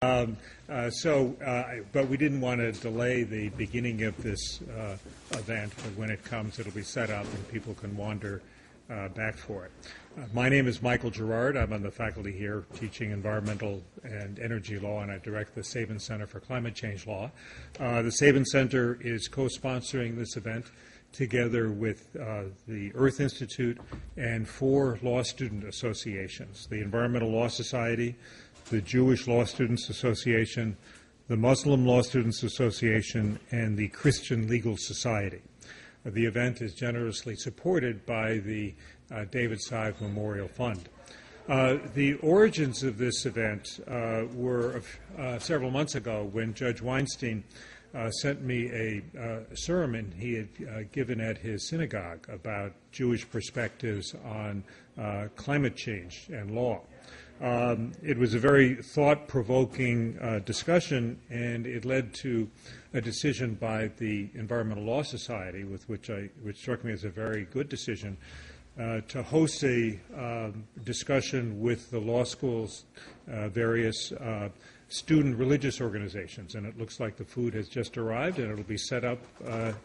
But we didn't want to delay the beginning of this event. But when it comes, it'll be set up and people can wander back for it. My name is Michael Gerrard. I'm on the faculty here teaching environmental and energy law, and I direct the Sabin Center for Climate Change Law. The Sabin Center is co-sponsoring this event together with the Earth Institute and 4 law student associations: the Environmental Law Society, the Jewish Law Students Association, the Muslim Law Students Association, and the Christian Legal Society. The event is generously supported by the David Sive Memorial Fund. The origins of this event were several months ago when Judge Weinstein sent me a sermon he had given at his synagogue about Jewish perspectives on climate change and law. It was a very thought-provoking discussion, and it led to a decision by the Environmental Law Society, which struck me as a very good decision, to host a discussion with the law school's various student religious organizations. And it looks like the food has just arrived, and it'll be set up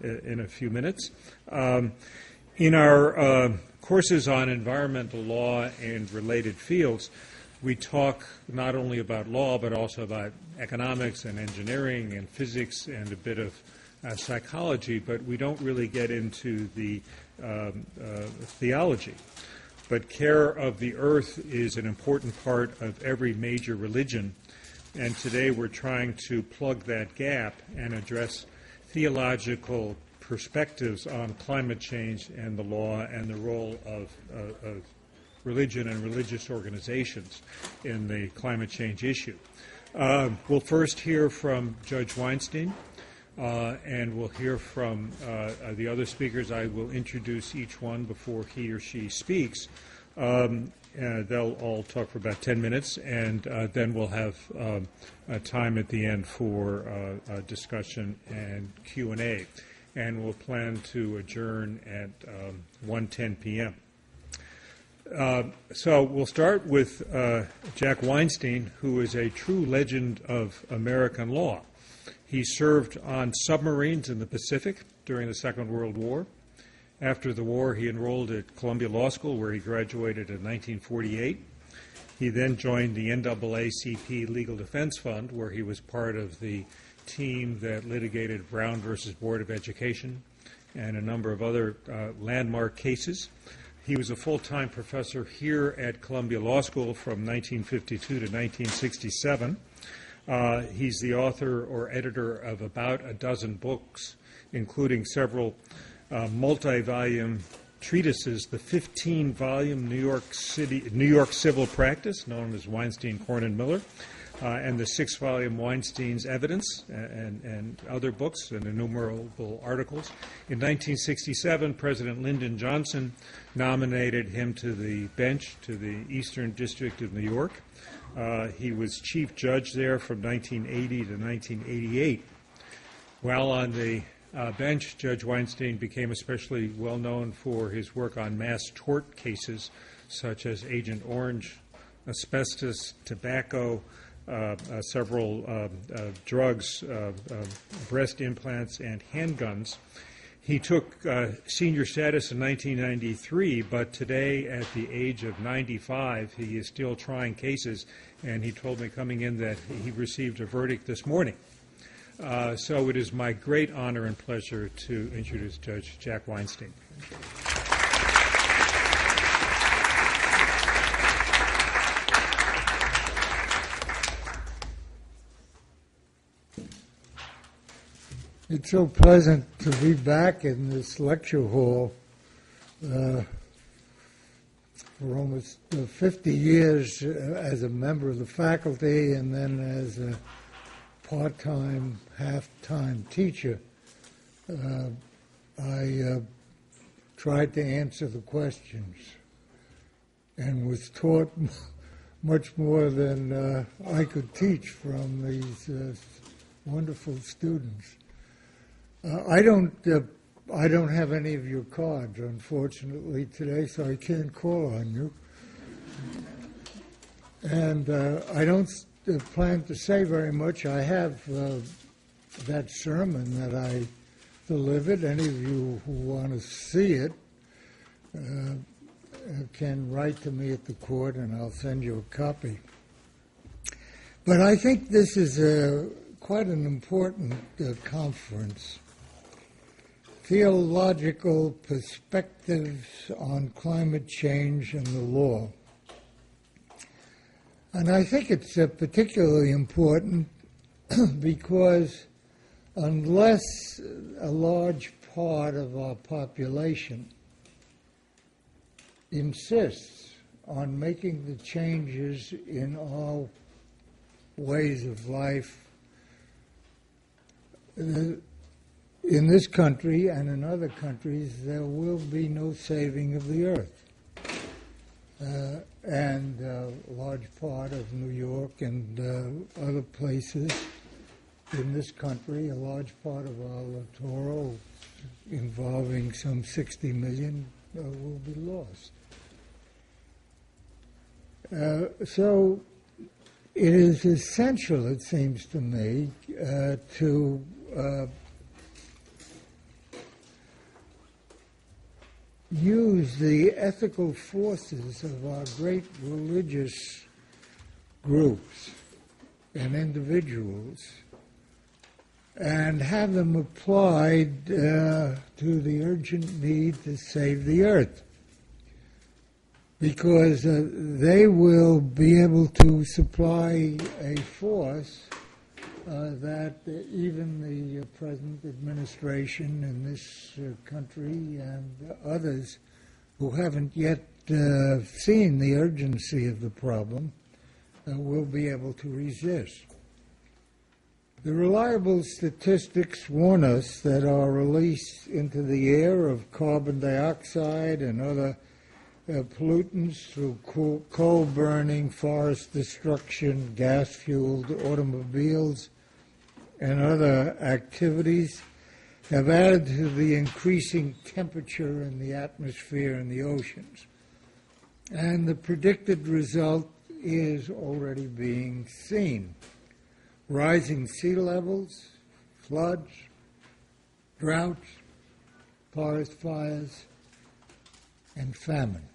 in a few minutes. In our courses on environmental law and related fields, we talk not only about law, but also about economics and engineering and physics and a bit of psychology, but we don't really get into the theology. But care of the earth is an important part of every major religion, and today we're trying to plug that gap and address theological perspectives on climate change and the law and the role of religion and religious organizations in the climate change issue. We'll first hear from Judge Weinstein, and we'll hear from the other speakers. I will introduce each one before he or she speaks. They'll all talk for about 10 minutes, and then we'll have time at the end for discussion and Q&A. And we'll plan to adjourn at 1:10 p.m. So we'll start with Jack Weinstein, who is a true legend of American law. He served on submarines in the Pacific during the Second World War. After the war, he enrolled at Columbia Law School, where he graduated in 1948. He then joined the NAACP Legal Defense Fund, where he was part of the team that litigated Brown versus Board of Education and a number of other landmark cases. He was a full-time professor here at Columbia Law School from 1952 to 1967. He's the author or editor of about a dozen books, including several multi-volume treatises: the 15-volume New York Civil Practice, known as Weinstein, Korn, and Miller, and the 6-volume Weinstein's Evidence, and other books and innumerable articles. In 1967, President Lyndon Johnson nominated him to the bench to the Eastern District of New York. He was chief judge there from 1980 to 1988. While on the bench, Judge Weinstein became especially well known for his work on mass tort cases such as Agent Orange, asbestos, tobacco, several drugs, breast implants, and handguns. He took senior status in 1993, but today, at the age of 95, he is still trying cases, and he told me coming in that he received a verdict this morning. So it is my great honor and pleasure to introduce Judge Jack Weinstein. It's so pleasant to be back in this lecture hall for almost 50 years as a member of the faculty and then as a part-time, half-time teacher. I tried to answer the questions and was taught much more than I could teach from these wonderful students. I don't have any of your cards, unfortunately, today, so I can't call on you. And I don't plan to say very much. I have that sermon that I delivered. Any of you who want to see it can write to me at the court, and I'll send you a copy. But I think this is quite an important conference. Theological perspectives on climate change and the law. And I think it's particularly important because unless a large part of our population insists on making the changes in our ways of life, in this country and in other countries, there will be no saving of the earth. And a large part of New York and other places in this country, a large part of our littoral, involving some 60 million, will be lost. So it is essential, it seems to me, to use the ethical forces of our great religious groups and individuals and have them applied to the urgent need to save the earth, because they will be able to supply a force that even the present administration in this country and others who haven't yet seen the urgency of the problem will be able to resist. The reliable statistics warn us that our release into the air of carbon dioxide and other pollutants through coal burning, forest destruction, gas-fueled automobiles, and other activities have added to the increasing temperature in the atmosphere and the oceans. And the predicted result is already being seen. Rising sea levels, floods, droughts, forest fires, and famine.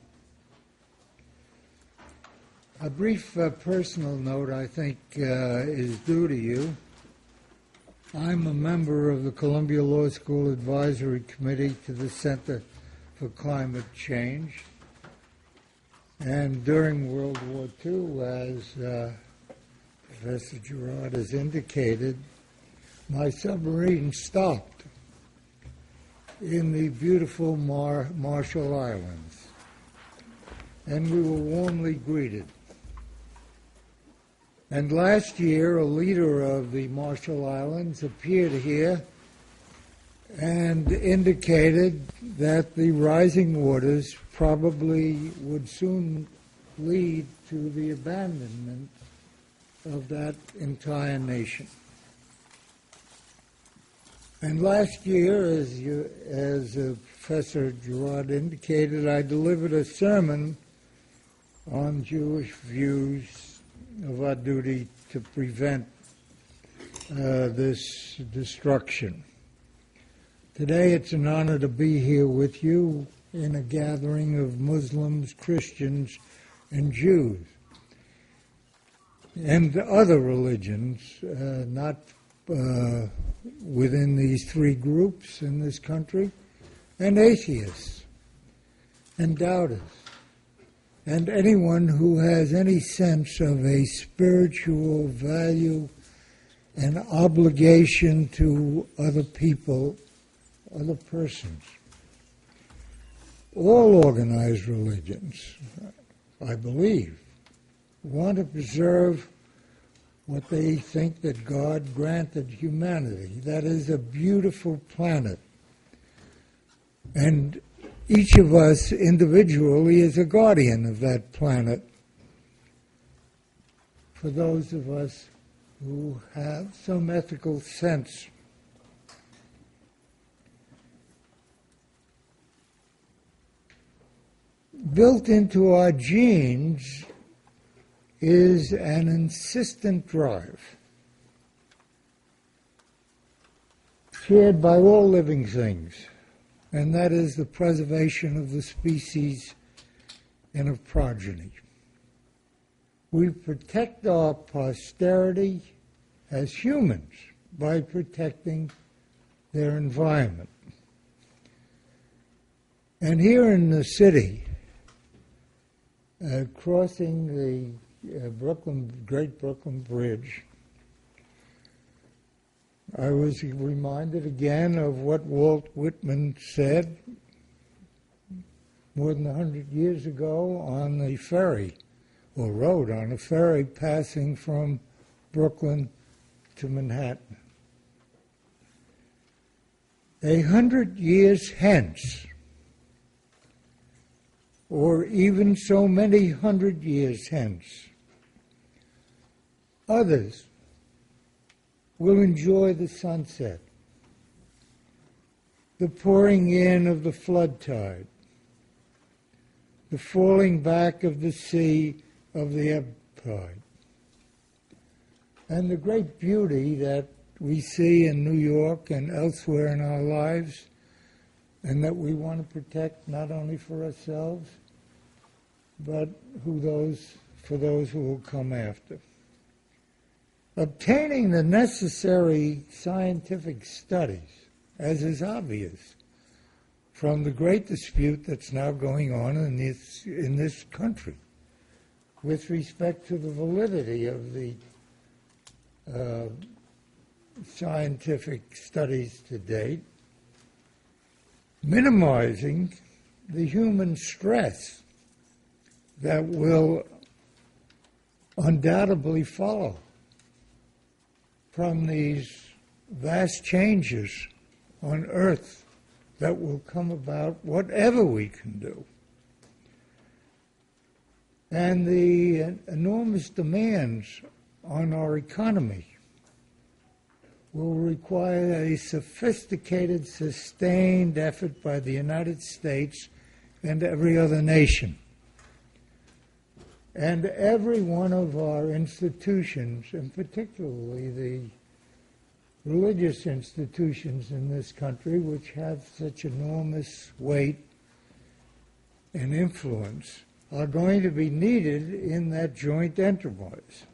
A brief personal note, I think, is due to you. I'm a member of the Columbia Law School Advisory Committee to the Center for Climate Change. And during World War II, as Professor Gerrard has indicated, my submarine stopped in the beautiful Marshall Islands, and we were warmly greeted. And last year, a leader of the Marshall Islands appeared here and indicated that the rising waters probably would soon lead to the abandonment of that entire nation. And last year, as Professor Gerrard indicated, I delivered a sermon on Jewish views of our duty to prevent this destruction. Today it's an honor to be here with you in a gathering of Muslims, Christians, and Jews, and other religions, not within these three groups in this country, and atheists, and doubters, and anyone who has any sense of a spiritual value and obligation to other people, other persons. All organized religions, I believe, want to preserve what they think that God granted humanity. That is a beautiful planet. And each of us individually is a guardian of that planet. For those of us who have some ethical sense. Built into our genes is an insistent drive shared by all living things, and that is the preservation of the species and of progeny. We protect our posterity as humans by protecting their environment. And here in the city, crossing the Great Brooklyn Bridge, I was reminded again of what Walt Whitman said more than 100 years ago on the ferry, or rode on a ferry passing from Brooklyn to Manhattan. 100 years hence, or even so many 100 years hence, others will enjoy the sunset, the pouring in of the flood tide, the falling back of the sea of the ebb tide, and the great beauty that we see in New York and elsewhere in our lives, and that we want to protect not only for ourselves, but for those who will come after. Obtaining the necessary scientific studies, as is obvious, from the great dispute that's now going on in this country with respect to the validity of the scientific studies to date, minimizing the human stress that will undoubtedly follow from these vast changes on Earth that will come about whatever we can do. And the enormous demands on our economy will require a sophisticated, sustained effort by the United States and every other nation. And every one of our institutions, and particularly the religious institutions in this country, which have such enormous weight and influence, are going to be needed in that joint enterprise.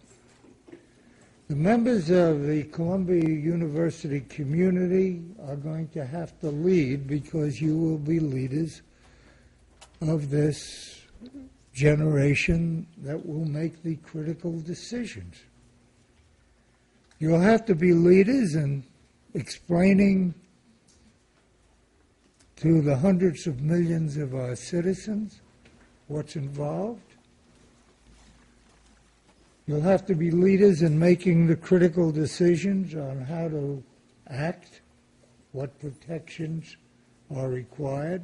The members of the Columbia University community are going to have to lead, because you will be leaders of this generation that will make the critical decisions. You'll have to be leaders in explaining to the hundreds of millions of our citizens what's involved. You'll have to be leaders in making the critical decisions on how to act, what protections are required,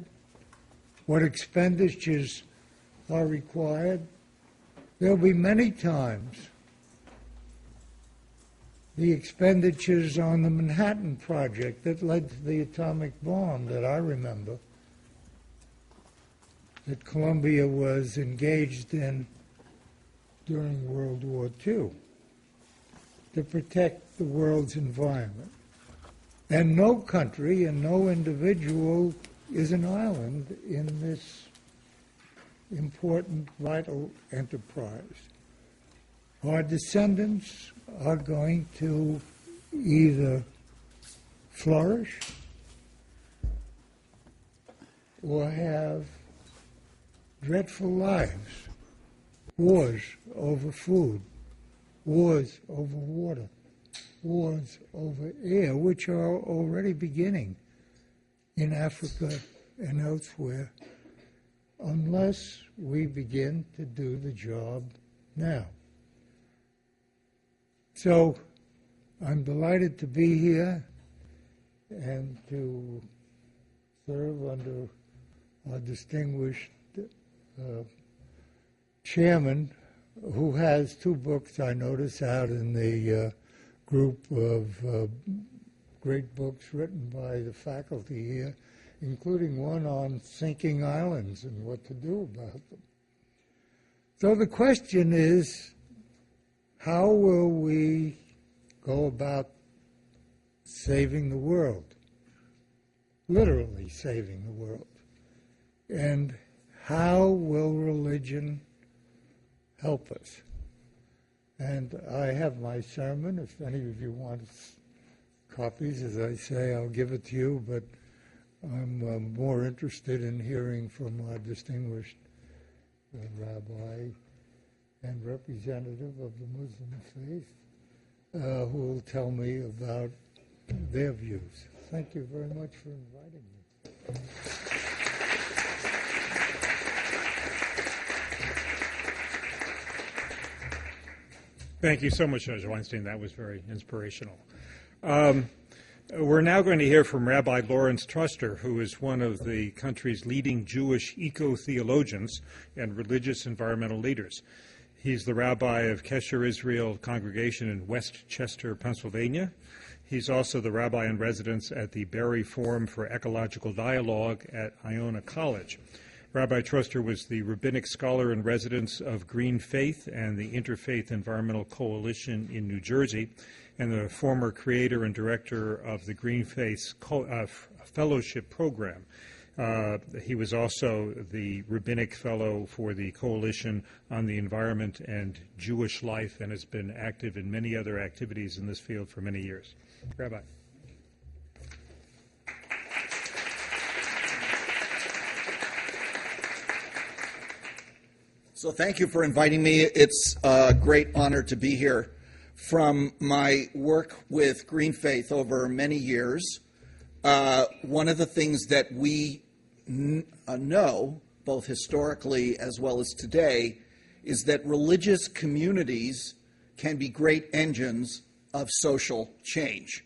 what expenditures are required. There'll be many times the expenditures on the Manhattan Project that led to the atomic bomb that I remember that Columbia was engaged in during World War II to protect the world's environment. And no country and no individual is an island in this important, vital enterprise. Our descendants are going to either flourish or have dreadful lives. Wars over food, wars over water, wars over air, which are already beginning in Africa and elsewhere, unless we begin to do the job now. So I'm delighted to be here and to serve under our distinguished chairman, who has two books, I notice, out in the group of great books written by the faculty here, including one on sinking islands and what to do about them. So the question is, how will we go about saving the world? Literally saving the world. And how will religion help us? And I have my sermon. If any of you want copies, as I say, I'll give it to you, but I'm more interested in hearing from our distinguished Rabbi and representative of the Muslim faith, who will tell me about their views. Thank you very much for inviting me. Thank you so much, Judge Weinstein. That was very inspirational. We're now going to hear from Rabbi Lawrence Troster, who is one of the country's leading Jewish eco-theologians and religious environmental leaders. He's the rabbi of Kesher Israel Congregation in Westchester, Pennsylvania. He's also the rabbi in residence at the Berry Forum for Ecological Dialogue at Iona College. Rabbi Troster was the rabbinic scholar in residence of GreenFaith and the Interfaith Environmental Coalition in New Jersey, and the former creator and director of the GreenFaith Fellowship Program. He was also the rabbinic fellow for the Coalition on the Environment and Jewish Life and has been active in many other activities in this field for many years. Rabbi. So thank you for inviting me. It's a great honor to be here. From my work with GreenFaith over many years, one of the things that we know, both historically as well as today, is that religious communities can be great engines of social change.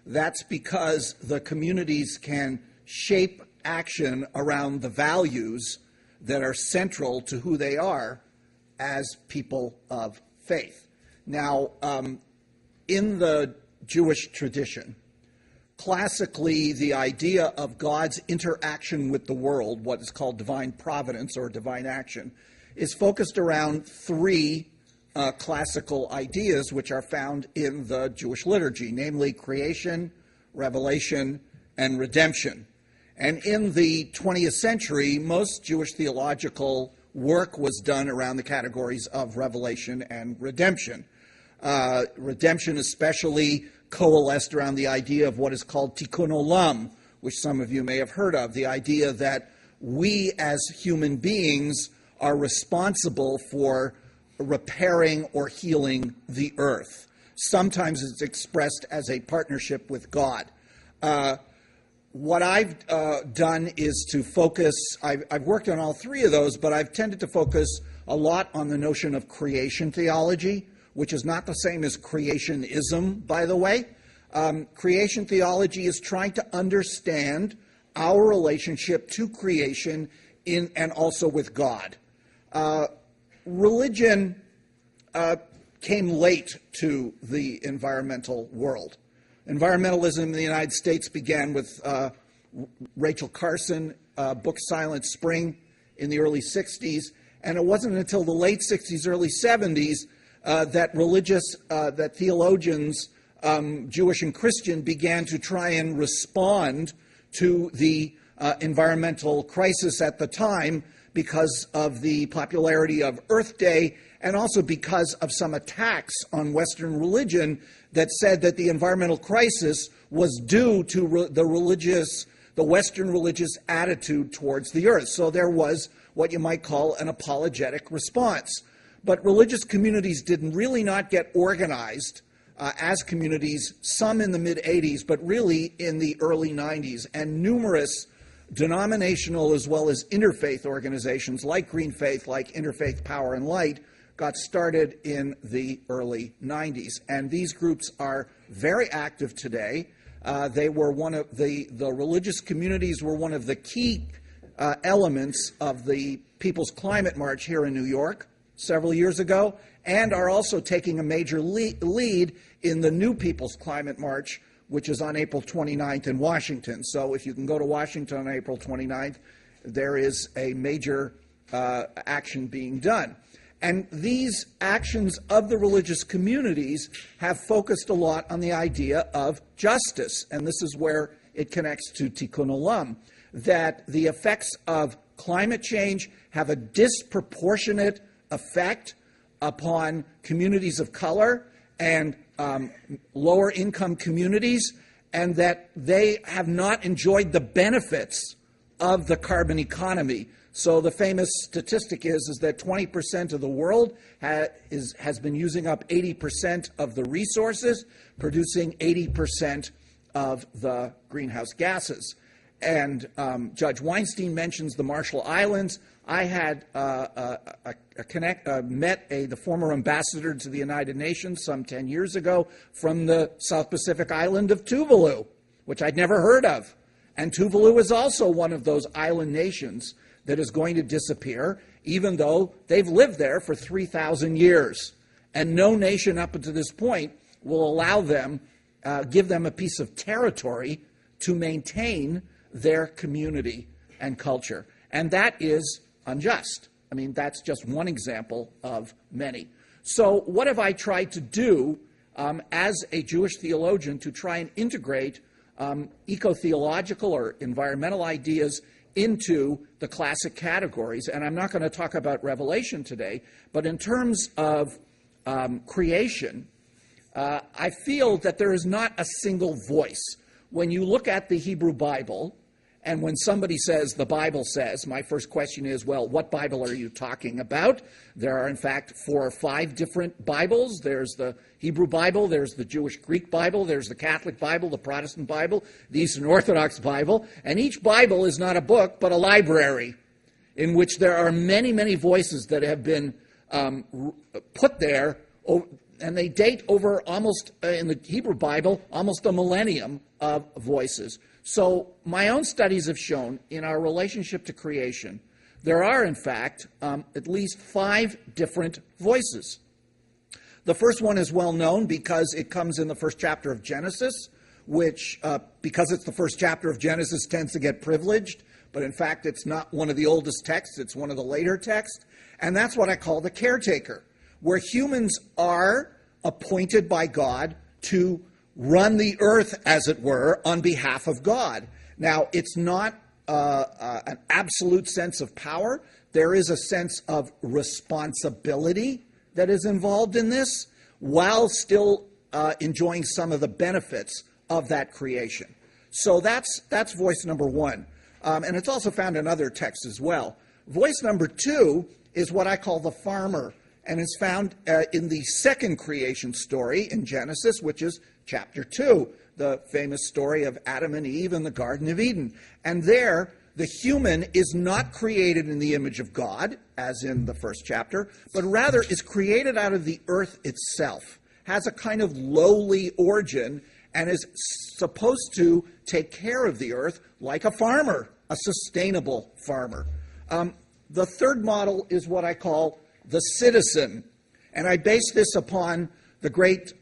That's because the communities can shape action around the values that are central to who they are as people of faith. Now, in the Jewish tradition, classically, the idea of God's interaction with the world, what is called divine providence or divine action, is focused around three classical ideas which are found in the Jewish liturgy, namely creation, revelation, and redemption. And in the 20th century, most Jewish theological work was done around the categories of revelation and redemption. Redemption especially coalesced around the idea of what is called tikkun olam, which some of you may have heard of, the idea that we as human beings are responsible for repairing or healing the earth. Sometimes it's expressed as a partnership with God. What I've done is to focus, I've worked on all three of those, but I've tended to focus a lot on the notion of creation theology, which is not the same as creationism, by the way. Creation theology is trying to understand our relationship to creation and also with God. Religion came late to the environmental world. Environmentalism in the United States began with Rachel Carson, book Silent Spring in the early 60s, and it wasn't until the late 60s, early 70s that theologians, Jewish and Christian, began to try and respond to the environmental crisis at the time because of the popularity of Earth Day and also because of some attacks on Western religion that said that the environmental crisis was due to the Western religious attitude towards the earth. So there was what you might call an apologetic response. But religious communities didn't really not get organized as communities, some in the mid-'80s, but really in the early 90s. And numerous denominational as well as interfaith organizations like GreenFaith, like Interfaith Power and Light, got started in the early 90s. And these groups are very active today. They were one of the religious communities were one of the key elements of the People's Climate March here in New York several years ago, and are also taking a major lead in the new People's Climate March, which is on April 29th in Washington. So if you can go to Washington on April 29th, there is a major action being done. And these actions of the religious communities have focused a lot on the idea of justice. And this is where it connects to Tikkun Olam, that the effects of climate change have a disproportionate effect upon communities of color and lower income communities, and that they have not enjoyed the benefits of the carbon economy. So the famous statistic is that 20% of the world has been using up 80% of the resources, producing 80% of the greenhouse gases. And Judge Weinstein mentions the Marshall Islands. I had met the former ambassador to the United Nations some 10 years ago from the South Pacific island of Tuvalu, which I'd never heard of. And Tuvalu is also one of those island nations that is going to disappear, even though they've lived there for 3,000 years. And no nation up until this point will allow them, give them a piece of territory to maintain their community and culture. And that is unjust. I mean, that's just one example of many. So what have I tried to do as a Jewish theologian to try and integrate eco-theological or environmental ideas into the classic categories? And I'm not going to talk about Revelation today, but in terms of creation, I feel that there is not a single voice. When you look at the Hebrew Bible, and when somebody says, the Bible says, my first question is, well, what Bible are you talking about? There are, in fact, 4 or 5 different Bibles. There's the Hebrew Bible, there's the Jewish Greek Bible, there's the Catholic Bible, the Protestant Bible, the Eastern Orthodox Bible, and each Bible is not a book, but a library in which there are many, many voices that have been put there, and they date over almost, in the Hebrew Bible, almost a millennium of voices. So my own studies have shown in our relationship to creation, there are, in fact, at least 5 different voices. The first one is well known because it comes in the first chapter of Genesis, which, because it's the first chapter of Genesis, tends to get privileged. But in fact, it's not one of the oldest texts. It's one of the later texts. And that's what I call the caretaker, where humans are appointed by God to run the earth, as it were, on behalf of God. Now, it's not an absolute sense of power. There is a sense of responsibility that is involved in this, while still enjoying some of the benefits of that creation. So that's voice number 1. And it's also found in other texts as well. Voice number 2 is what I call the farmer, and is found in the second creation story in Genesis, which is chapter 2, the famous story of Adam and Eve in the Garden of Eden. And there, the human is not created in the image of God, as in the first chapter, but rather is created out of the earth itself, has a kind of lowly origin, and is supposed to take care of the earth like a farmer, a sustainable farmer. The third model is what I call the citizen, and I base this upon the great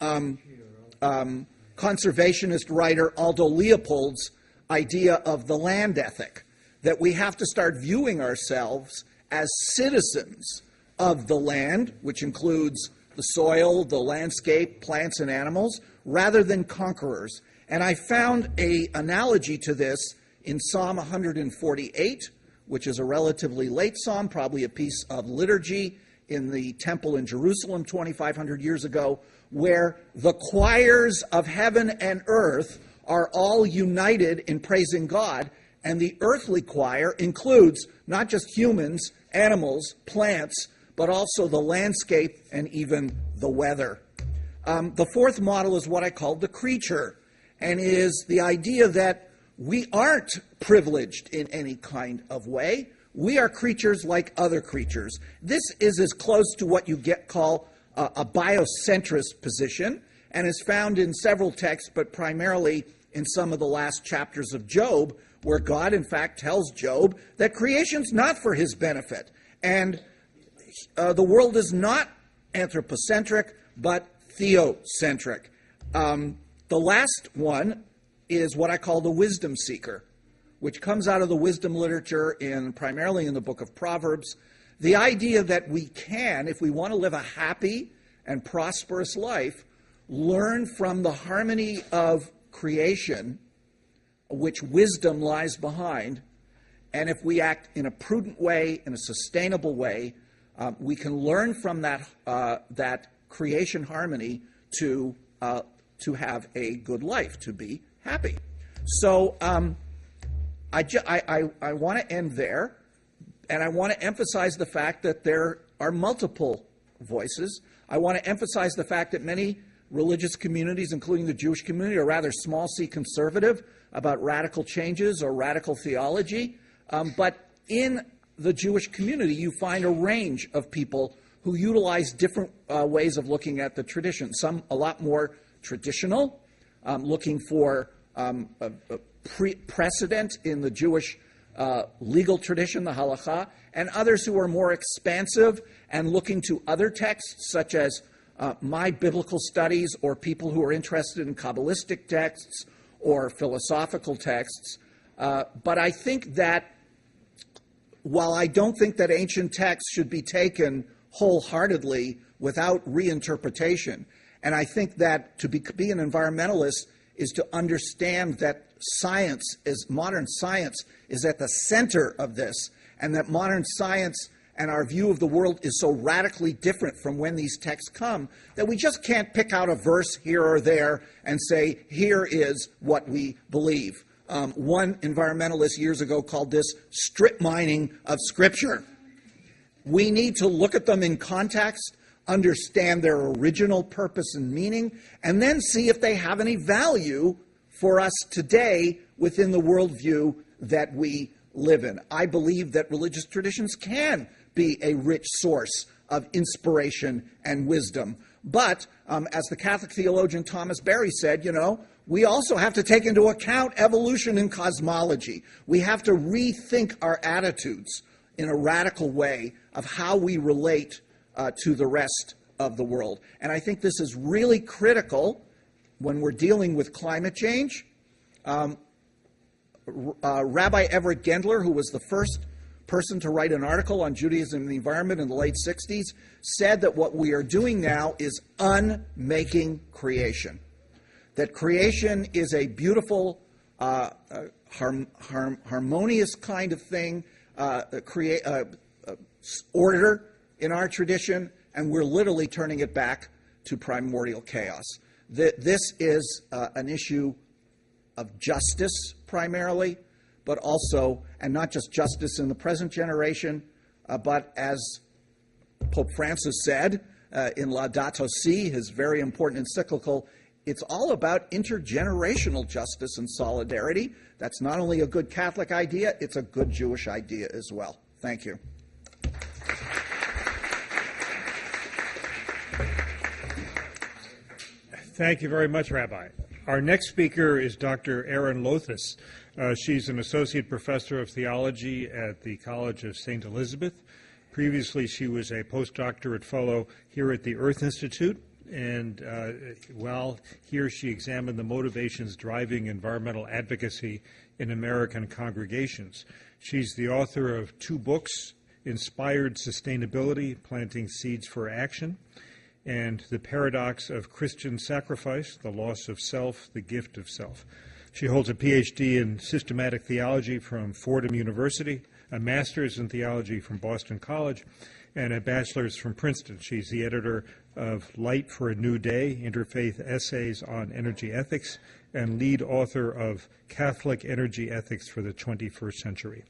conservationist writer Aldo Leopold's idea of the land ethic, that we have to start viewing ourselves as citizens of the land, which includes the soil, the landscape, plants and animals, rather than conquerors. And I found an analogy to this in Psalm 148, which is a relatively late psalm, probably a piece of liturgy in the temple in Jerusalem 2,500 years ago, where the choirs of heaven and earth are all united in praising God, and the earthly choir includes not just humans, animals, plants, but also the landscape and even the weather. The fourth model is what I call the creature, and is the idea that we aren't privileged in any kind of way. We are creatures like other creatures. This is as close to what you call a biocentrist position, and is found in several texts, but primarily in some of the last chapters of Job, where God, in fact, tells Job that creation's not for his benefit. And the world is not anthropocentric, but theocentric. The last one is what I call the wisdom seeker, which comes out of the wisdom literature primarily in the book of Proverbs, The idea that we can, if we want to live a happy and prosperous life, learn from the harmony of creation, which wisdom lies behind, and if we act in a prudent way, in a sustainable way, we can learn from that creation harmony to have a good life, to be happy. So I want to end there, and I want to emphasize the fact that there are multiple voices. I want to emphasize the fact that many religious communities, including the Jewish community, are rather small c conservative about radical changes or radical theology. But in the Jewish community, you find a range of people who utilize different ways of looking at the tradition. Some a lot more traditional, looking for precedent in the Jewish legal tradition, the halakha, and others who are more expansive and looking to other texts, such as my biblical studies, or people who are interested in Kabbalistic texts or philosophical texts. But I think that while I don't think that ancient texts should be taken wholeheartedly without reinterpretation, and I think that to be an environmentalist is to understand that modern science is at the center of this, and that modern science and our view of the world is so radically different from when these texts come that we just can't pick out a verse here or there and say, here is what we believe. One environmentalist years ago called this strip mining of Scripture. We need to look at them in context, understand their original purpose and meaning, and then see if they have any value for us today within the worldview that we live in. I believe that religious traditions can be a rich source of inspiration and wisdom. But as the Catholic theologian Thomas Berry said, we also have to take into account evolution and cosmology. We have to rethink our attitudes in a radical way of how we relate to the rest of the world. And I think this is really critical when we're dealing with climate change. Rabbi Everett Gendler, who was the first person to write an article on Judaism and the environment in the late 60s, said that what we are doing now is unmaking creation. That creation is a beautiful, harmonious kind of thing, order in our tradition, and we're literally turning it back to primordial chaos. This is an issue of justice primarily, but also, and not just justice in the present generation, but as Pope Francis said in Laudato Si, his very important encyclical, it's all about intergenerational justice and solidarity. That's not only a good Catholic idea, it's a good Jewish idea as well. Thank you. Thank you very much, Rabbi. Our next speaker is Dr. Erin Lothes. She's an associate professor of theology at the College of St. Elizabeth. Previously, she was a postdoctorate fellow here at the Earth Institute, and while here she examined the motivations driving environmental advocacy in American congregations. She's the author of 2 books, Inspired Sustainability, Planting Seeds for Action, and The Paradox of Christian Sacrifice, The Loss of Self, The Gift of Self. She holds a PhD in systematic theology from Fordham University, a master's in theology from Boston College, and a bachelor's from Princeton. She's the editor of Light for a New Day, Interfaith Essays on Energy Ethics, and lead author of Catholic Energy Ethics for the 21st Century.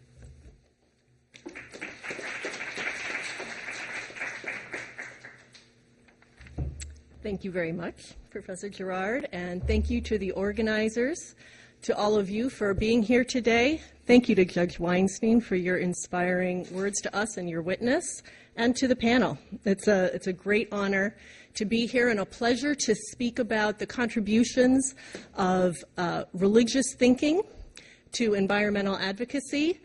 Thank you very much, Professor Gerrard, and thank you to the organizers, to all of you for being here today. Thank you to Judge Weinstein for your inspiring words to us and your witness, and to the panel. It's a great honor to be here and a pleasure to speak about the contributions of religious thinking to environmental advocacy.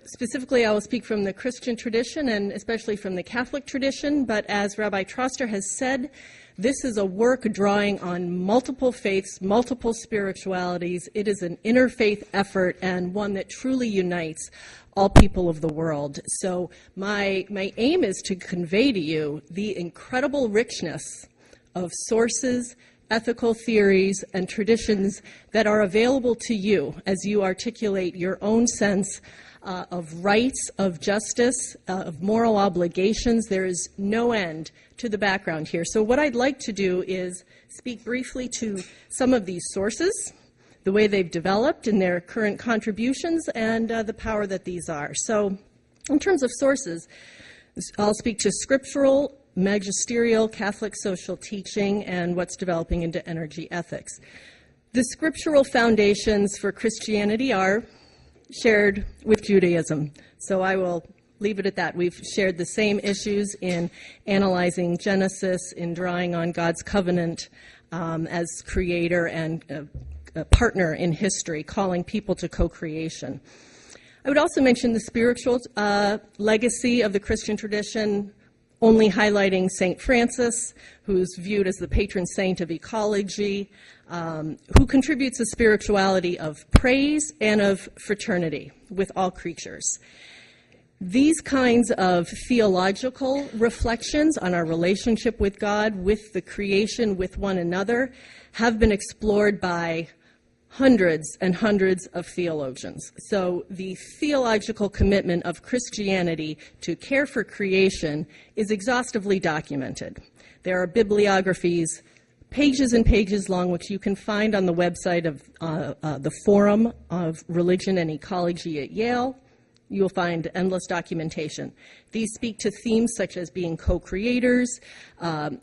Specifically, I will speak from the Christian tradition and especially from the Catholic tradition, but as Rabbi Troster has said, This is a work drawing on multiple faiths, multiple spiritualities. It is an interfaith effort and one that truly unites all people of the world. So my aim is to convey to you the incredible richness of sources, ethical theories, and traditions that are available to you as you articulate your own sense of rights, of justice, of moral obligations. There is no end to the background here. So what I'd like to do is speak briefly to some of these sources, the way they've developed and their current contributions, and the power that these are. So in terms of sources, I'll speak to scriptural, magisterial, Catholic social teaching, and what's developing into energy ethics. The scriptural foundations for Christianity are shared with Judaism, so I will leave it at that. We've shared the same issues in analyzing Genesis, in drawing on God's covenant as creator and a partner in history, calling people to co-creation. I would also mention the spiritual legacy of the Christian tradition, only highlighting St. Francis, who's viewed as the patron saint of ecology, who contributes a spirituality of praise and of fraternity with all creatures. These kinds of theological reflections on our relationship with God, with the creation, with one another, have been explored by hundreds and hundreds of theologians. So the theological commitment of Christianity to care for creation is exhaustively documented. There are bibliographies, pages and pages long, which you can find on the website of the Forum of Religion and Ecology at Yale. You'll find endless documentation. These speak to themes such as being co-creators,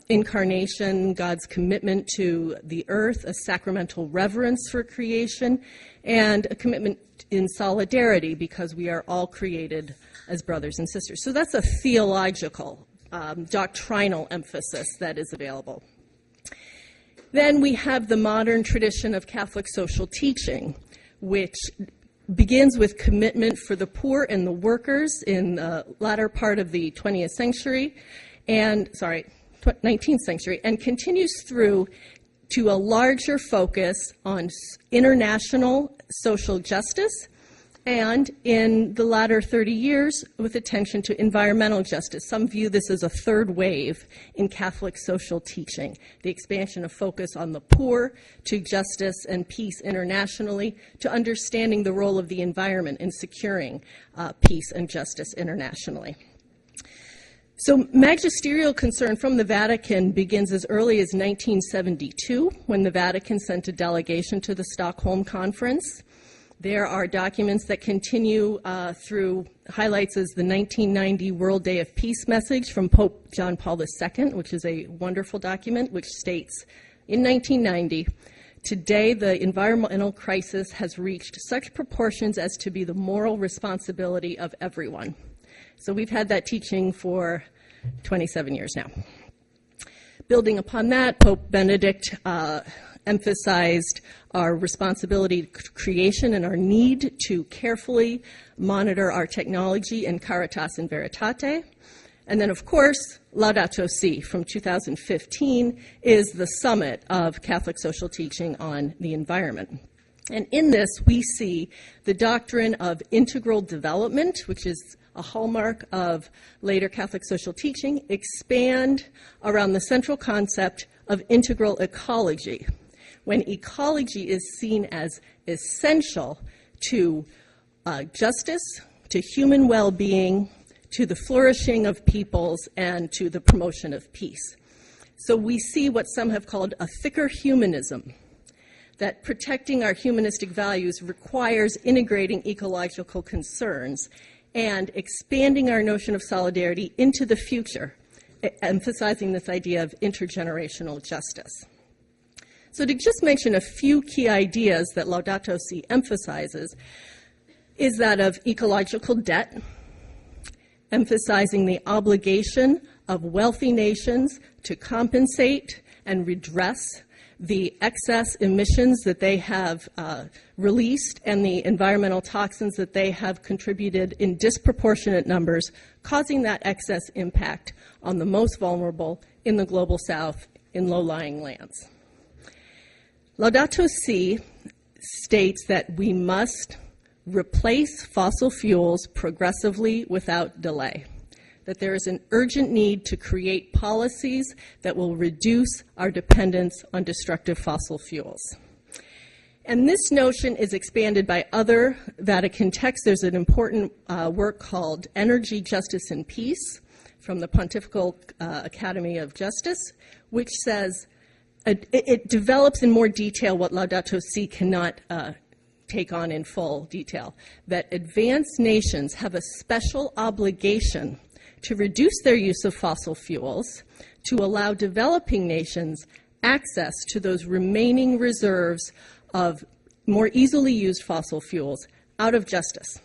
incarnation, God's commitment to the earth, a sacramental reverence for creation, and a commitment in solidarity because we are all created as brothers and sisters. So that's a theological, doctrinal emphasis that is available. Then we have the modern tradition of Catholic social teaching, which begins with commitment for the poor and the workers in the latter part of the 19th century, and continues through to a larger focus on international social justice, and in the latter 30 years with attention to environmental justice. Some view this as a third wave in Catholic social teaching, the expansion of focus on the poor, to justice and peace internationally, to understanding the role of the environment in securing peace and justice internationally. So magisterial concern from the Vatican begins as early as 1972, when the Vatican sent a delegation to the Stockholm Conference. There are documents that continue through highlights as the 1990 World Day of Peace message from Pope John Paul II, which is a wonderful document, which states, in 1990, today the environmental crisis has reached such proportions as to be the moral responsibility of everyone. So we've had that teaching for 27 years now. Building upon that, Pope Benedict emphasized our responsibility to creation and our need to carefully monitor our technology in Caritas in Veritate. And then, of course, Laudato Si from 2015 is the summit of Catholic social teaching on the environment. And in this, we see the doctrine of integral development, which is a hallmark of later Catholic social teaching, expand around the central concept of integral ecology, when ecology is seen as essential to justice, to human well-being, to the flourishing of peoples, and to the promotion of peace. So we see what some have called a thicker humanism, that protecting our humanistic values requires integrating ecological concerns and expanding our notion of solidarity into the future, emphasizing this idea of intergenerational justice. So to just mention a few key ideas that Laudato Si emphasizes is that of ecological debt, emphasizing the obligation of wealthy nations to compensate and redress the excess emissions that they have released and the environmental toxins that they have contributed in disproportionate numbers, causing that excess impact on the most vulnerable in the global south in low-lying lands. Laudato Si states that we must replace fossil fuels progressively without delay, that there is an urgent need to create policies that will reduce our dependence on destructive fossil fuels. And this notion is expanded by other Vatican texts. There's an important work called Energy, Justice, and Peace from the Pontifical Academy of Justice, which says, it develops in more detail what Laudato Si cannot take on in full detail, that advanced nations have a special obligation to reduce their use of fossil fuels, to allow developing nations access to those remaining reserves of more easily used fossil fuels out of justice.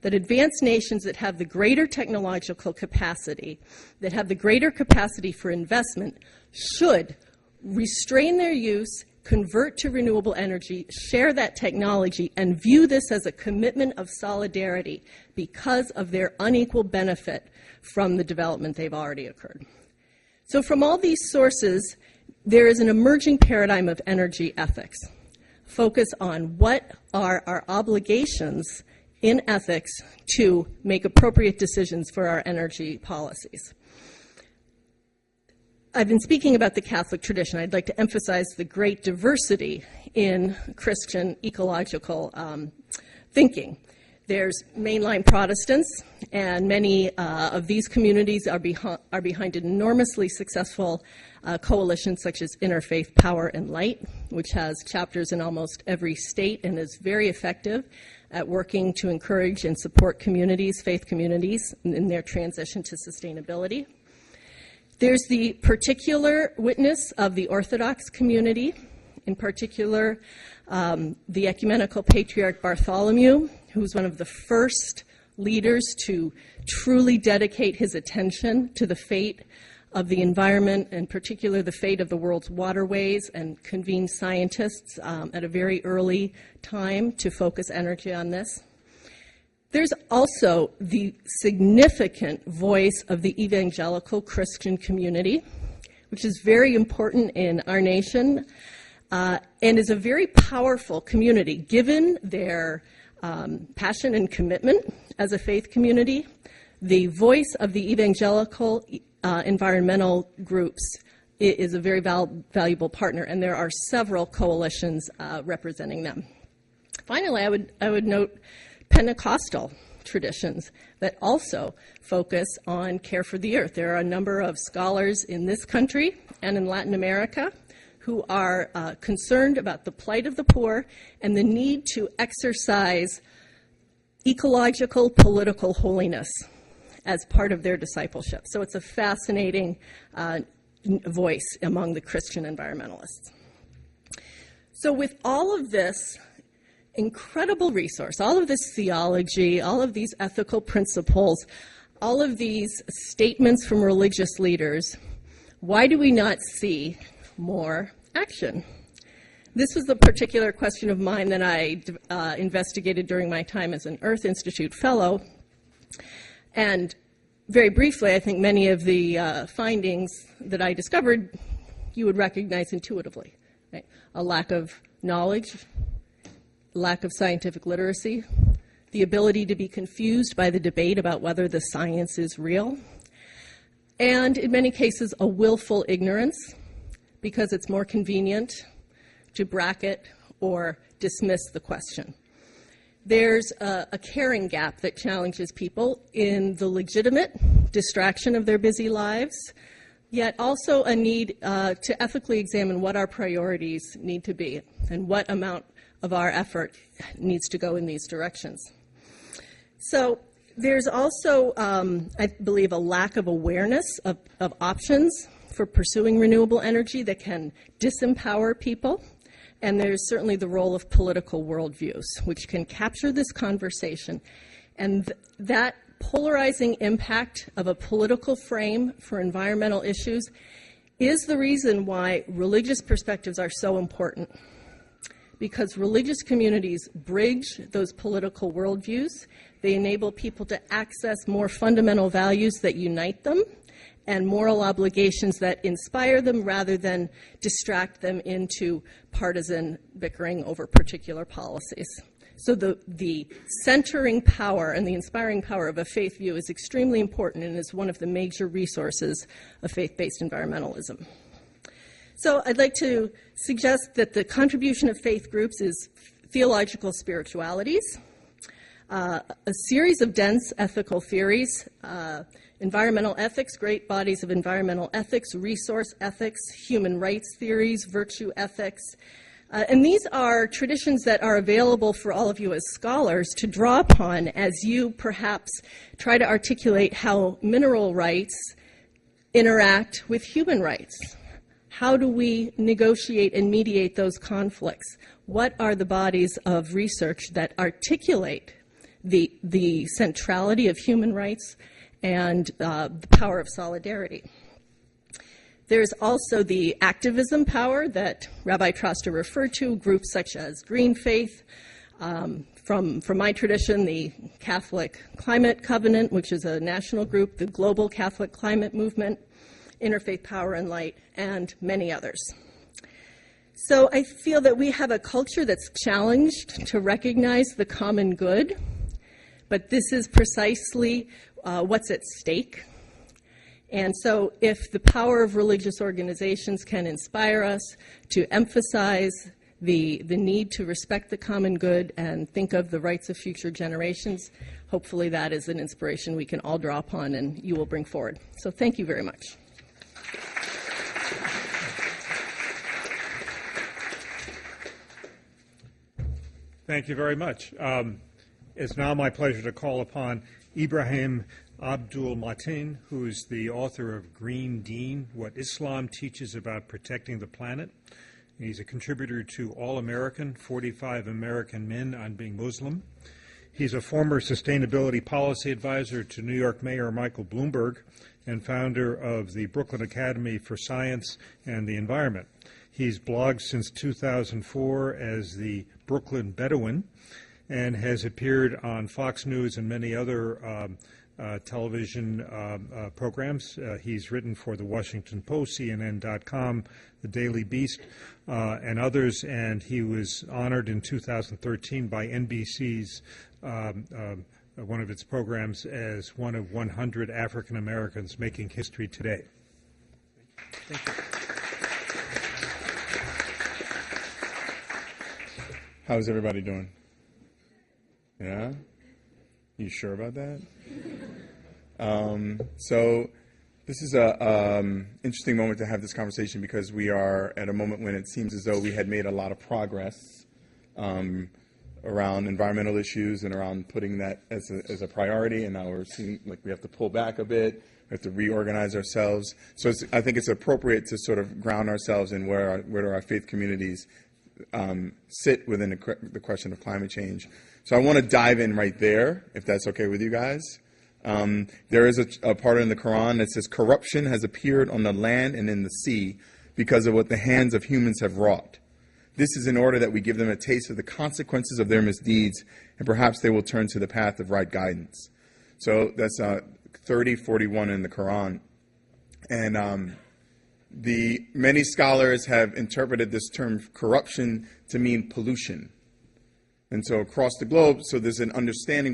That advanced nations that have the greater technological capacity, that have the greater capacity for investment, should restrain their use, convert to renewable energy, share that technology, and view this as a commitment of solidarity because of their unequal benefit from the development they've already occurred. So from all these sources, there is an emerging paradigm of energy ethics. Focus on what are our obligations in ethics to make appropriate decisions for our energy policies. I've been speaking about the Catholic tradition. I'd like to emphasize the great diversity in Christian ecological thinking. There's mainline Protestants, and many of these communities are behind an enormously successful coalition such as Interfaith Power and Light, which has chapters in almost every state and is very effective at working to encourage and support communities, faith communities, in their transition to sustainability. There's the particular witness of the Orthodox community, in particular the ecumenical patriarch Bartholomew, who was one of the first leaders to truly dedicate his attention to the fate of the environment, in particular the fate of the world's waterways, and convened scientists at a very early time to focus energy on this. There's also the significant voice of the evangelical Christian community, which is very important in our nation and is a very powerful community given their passion and commitment as a faith community. The voice of the evangelical environmental groups is a very valuable partner, and there are several coalitions representing them. Finally, I would note Pentecostal traditions that also focus on care for the earth. There are a number of scholars in this country and in Latin America who are concerned about the plight of the poor and the need to exercise ecological political holiness as part of their discipleship. So it's a fascinating voice among the Christian environmentalists. So with all of this incredible resource, all of this theology, all of these ethical principles, all of these statements from religious leaders, why do we not see more action? This was the particular question of mine that I investigated during my time as an Earth Institute Fellow. And very briefly, I think many of the findings that I discovered you would recognize intuitively. Right? A lack of knowledge, lack of scientific literacy, the ability to be confused by the debate about whether the science is real, and in many cases a willful ignorance because it's more convenient to bracket or dismiss the question. There's a caring gap that challenges people in the legitimate distraction of their busy lives, yet also a need to ethically examine what our priorities need to be and what amount of our effort needs to go in these directions. So there's also, I believe, a lack of awareness of options for pursuing renewable energy that can disempower people. And there's certainly the role of political worldviews, which can capture this conversation. And that polarizing impact of a political frame for environmental issues is the reason why religious perspectives are so important. Because religious communities bridge those political worldviews. They enable people to access more fundamental values that unite them and moral obligations that inspire them rather than distract them into partisan bickering over particular policies. So the centering power and the inspiring power of a faith view is extremely important and is one of the major resources of faith-based environmentalism. So I'd like to suggest that the contribution of faith groups is theological spiritualities, a series of dense ethical theories, environmental ethics, great bodies of environmental ethics, resource ethics, human rights theories, virtue ethics. And these are traditions that are available for all of you as scholars to draw upon as you perhaps try to articulate how mineral rights interact with human rights. How do we negotiate and mediate those conflicts? What are the bodies of research that articulate the centrality of human rights and the power of solidarity? There's also the activism power that Rabbi Troster referred to, groups such as GreenFaith, from my tradition, the Catholic Climate Covenant, which is a national group, the Global Catholic Climate Movement, Interfaith Power and Light, and many others. So I feel that we have a culture that's challenged to recognize the common good, but this is precisely what's at stake. And so if the power of religious organizations can inspire us to emphasize the need to respect the common good and think of the rights of future generations, hopefully that is an inspiration we can all draw upon and you will bring forward. So thank you very much. Thank you very much. It's now my pleasure to call upon Ibrahim Abdul-Matin, who is the author of Deen, What Islam Teaches About Protecting the Planet. He's a contributor to All American, 45 American Men on Being Muslim. He's a former sustainability policy advisor to New York Mayor Michael Bloomberg and founder of the Brooklyn Academy for Science and the Environment. He's blogged since 2004 as the Brooklyn Bedouin and has appeared on Fox News and many other television programs. He's written for the Washington Post, CNN.com, The Daily Beast, and others, and he was honored in 2013 by NBC's one of its programs as one of 100 African Americans making history today. Thank you. How's everybody doing? Yeah? You sure about that? So this is a interesting moment to have this conversation because we are at a moment when it seems as though we had made a lot of progress around environmental issues and around putting that as a priority, and now we're seeing like we have to pull back a bit, we have to reorganize ourselves. So I think it's appropriate to sort of ground ourselves in where do our faith communities sit within the question of climate change. So I want to dive in right there, if that's okay with you guys. There is a part in the Quran that says, corruption has appeared on the land and in the sea because of what the hands of humans have wrought. This is in order that we give them a taste of the consequences of their misdeeds, and perhaps they will turn to the path of right guidance. So that's 30:41 in the Quran. And many scholars have interpreted this term corruption to mean pollution. And so across the globe, so there's an understanding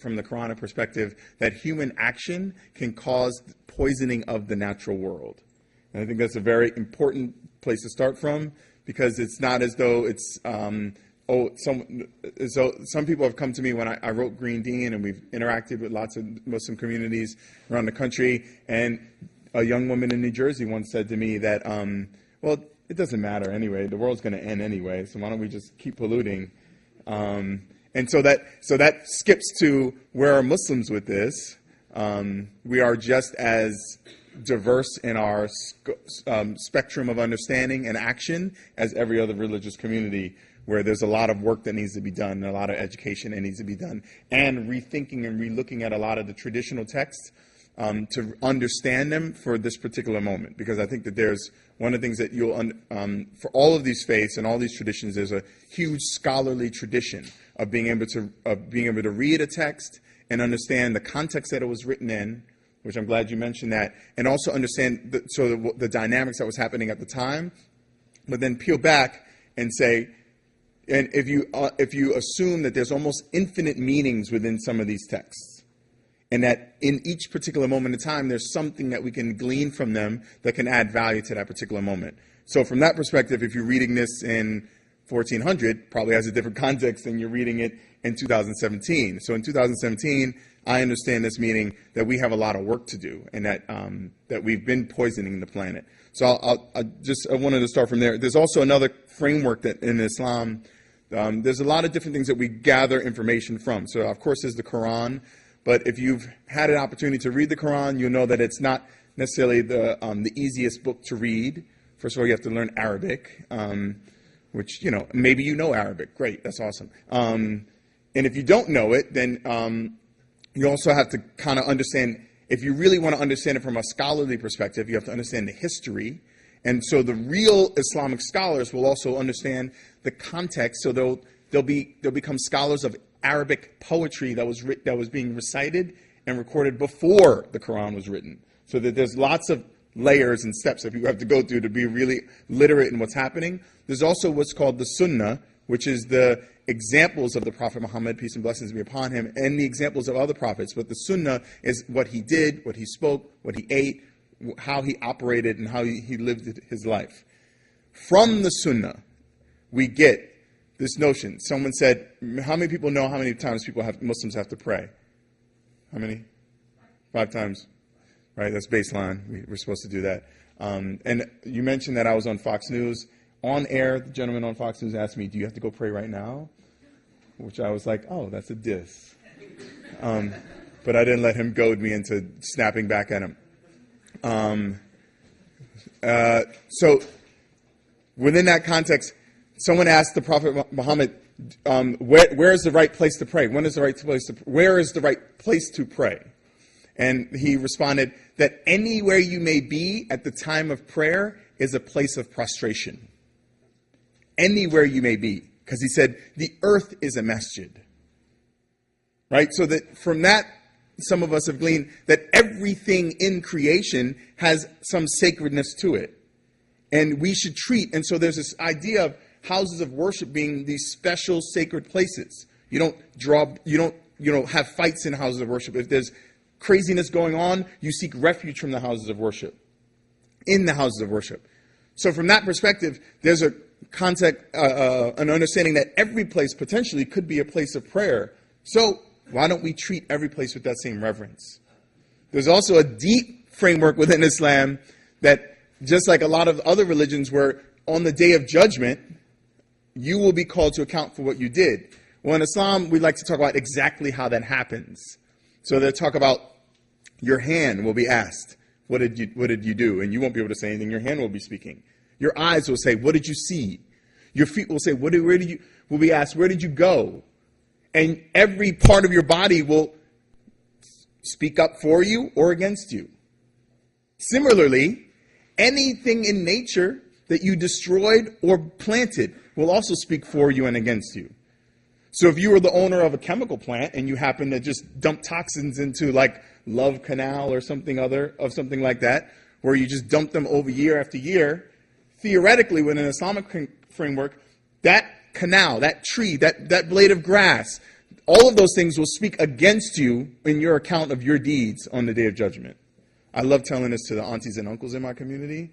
from the Quranic perspective that human action can cause poisoning of the natural world. And I think that's a very important place to start from, because it's not as though it's, some people have come to me when I wrote Deen, and we've interacted with lots of Muslim communities around the country, and a young woman in New Jersey once said to me that, well, it doesn't matter anyway. The world's going to end anyway, so why don't we just keep polluting? And so that skips to where are Muslims with this. We are just as diverse in our spectrum of understanding and action as every other religious community, where there's a lot of work that needs to be done and a lot of education that needs to be done, and rethinking and relooking at a lot of the traditional texts to understand them for this particular moment. Because I think that there's one of the things that you'll, for all of these faiths and all these traditions, there's a huge scholarly tradition of being able to read a text and understand the context that it was written in, which I'm glad you mentioned that, and also understand the dynamics that was happening at the time, but then peel back and say, and if you assume that there's almost infinite meanings within some of these texts, and that in each particular moment in time, there's something that we can glean from them that can add value to that particular moment. So from that perspective, if you're reading this in 1400, probably has a different context than you're reading it in 2017. So in 2017, I understand this meaning that we have a lot of work to do, and that we've been poisoning the planet. So I wanted to start from there. There's also another framework that in Islam, there's a lot of different things that we gather information from. So of course there's the Quran, but if you've had an opportunity to read the Quran, you'll know that it's not necessarily the easiest book to read. First of all, you have to learn Arabic, which, maybe you know Arabic. Great, that's awesome. And if you don't know it, then you also have to kind of understand, if you really want to understand it from a scholarly perspective, you have to understand the history. And so the real Islamic scholars will also understand the context. So they'll become scholars of Arabic poetry that was being recited and recorded before the Quran was written. So that there's lots of layers and steps that you have to go through to be really literate in what's happening. There's also what's called the Sunnah, which is the examples of the Prophet Muhammad, peace and blessings be upon him, and the examples of other prophets. But the Sunnah is what he did, what he spoke, what he ate, how he operated, and how he lived his life. From the Sunnah, we get this notion. Someone said, how many people know how many times Muslims have to pray? How many? 5 times. Right, that's baseline. We're supposed to do that. And you mentioned that I was on Fox News. On air, the gentleman on Fox News asked me, do you have to go pray right now? Which I was like, oh, that's a diss. But I didn't let him goad me into snapping back at him. So within that context, someone asked the Prophet Muhammad, where is the right place to pray? Where is the right place to pray? And he responded that anywhere you may be at the time of prayer is a place of prostration. Anywhere you may be. Because he said, the earth is a masjid. Right? So that from that, some of us have gleaned that everything in creation has some sacredness to it. And we should treat, and so there's this idea of houses of worship being these special sacred places. You don't have fights in houses of worship. If there's craziness going on, you seek refuge from the houses of worship, in the houses of worship. So from that perspective, there's a concept, an understanding that every place potentially could be a place of prayer. So why don't we treat every place with that same reverence? There's also a deep framework within Islam that, just like a lot of other religions, where on the day of judgment, you will be called to account for what you did. Well, in Islam, we like to talk about exactly how that happens. So they'll talk about your hand will be asked, what did you do? And you won't be able to say anything. Your hand will be speaking. Your eyes will say, what did you see? Your feet will say, will be asked, where did you go? And every part of your body will speak up for you or against you. Similarly, anything in nature that you destroyed or planted will also speak for you and against you. So if you were the owner of a chemical plant and you happen to just dump toxins into like Love Canal or something like that, where you just dump them over year after year, theoretically within an Islamic framework, that canal, that tree, that blade of grass, all of those things will speak against you in your account of your deeds on the day of judgment. I love telling this to the aunties and uncles in my community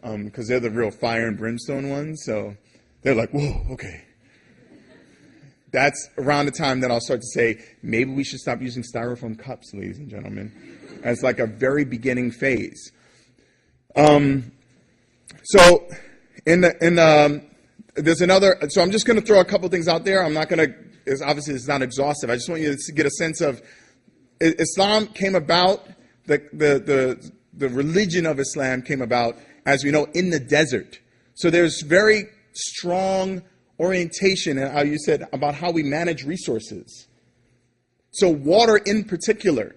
because they're the real fire and brimstone ones. So they're like, whoa, okay. That's around the time that I'll start to say, maybe we should stop using styrofoam cups, ladies and gentlemen, as like a very beginning phase. So there's another. So I'm just going to throw a couple things out there. I'm not going to. Obviously, it's not exhaustive. I just want you to get a sense of Islam came about. The religion of Islam came about, as we know, in the desert. So there's very strong orientation, and how you said about how we manage resources. So water in particular,